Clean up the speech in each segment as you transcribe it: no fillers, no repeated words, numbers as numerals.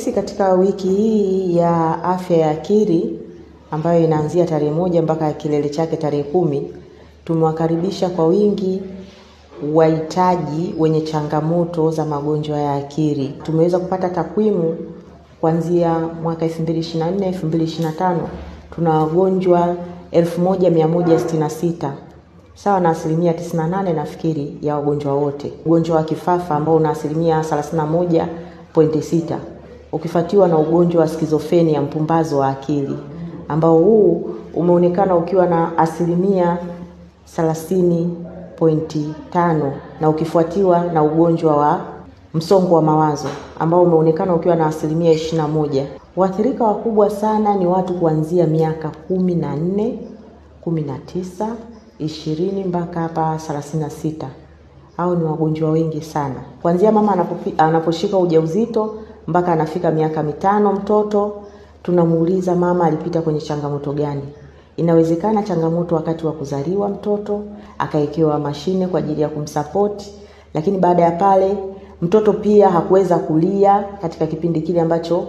Sisi katika wiki hii ya afya ya akili ambayo inaanzia tarehe 1 mpaka kilele chake tarehe 10, tumewakaribisha kwa wingi wahitaji wenye changamoto za magonjwa ya akili. Tumeweza kupata takwimu kuanzia mwaka 2024 2025 tuna wagonjwa 1166, sawa na 98% nafikiri ya wagonjwa wote. Ugonjwa wa kifafa ambao una 31.6, ukifuatiwa na ugonjwa wa skizofrenia, mpumbazo wa akili, ambao huu umeonekana ukiwa na 30.5, na ukifuatiwa na ugonjwa wa msongo wa mawazo ambao umeonekana ukiwa na 21. Waathirika wakubwa sana ni watu kuanzia miaka 14, 19, 20 mpaka hapa 36. Hao ni wagonjwa wengi sana. Kuanzia mama anaposhika ujauzito mpaka anafika miaka 5 mtoto, tunamuuliza mama alipita kwenye changamoto gani. Inawezekana changamoto wakati wa kuzaliwa mtoto, akaekewa mashine kwa ajili ya kumsupport, lakini baada ya pale mtoto pia hakuweza kulia katika kipindi kile ambacho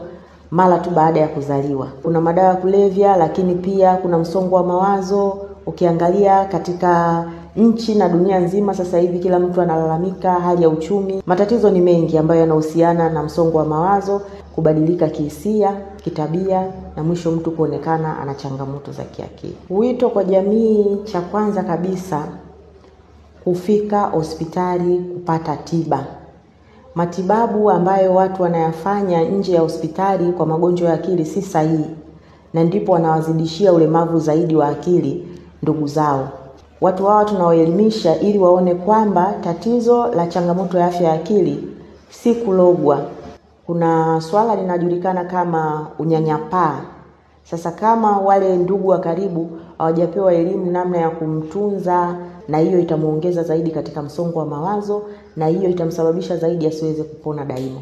mara tu baada ya kuzaliwa. Kuna madawa ya kulevya, lakini pia kuna msongo wa mawazo. Ukiangalia katika nchi na dunia nzima sasa hivi kila mtu analalamika hali ya uchumi. Matatizo ni mengi ambayo yanahusiana na msongo wa mawazo, kubadilika kihisia, kitabia, na mwisho mtu kuonekana ana changamoto za kiakili. Wito kwa jamii, cha kwanza kabisa, kufika hospitali kupata tiba. Matibabu ambayo watu wanayafanya nje ya hospitali kwa magonjwa ya akili si sahihi, na ndipo wanawazidishia ulemavu zaidi wa akili ndugu zao. Watu hawa tunawaelimisha ili waone kwamba tatizo la changamoto ya afya ya akili si kulogwa. Kuna swala linajulikana kama unyanyapaa. Sasa kama wale ndugu wa karibu hawajapewa elimu namna ya kumtunza, na hiyo itamuongeza zaidi katika msongo wa mawazo, na hiyo itamsababisha zaidi asiweze kupona daima.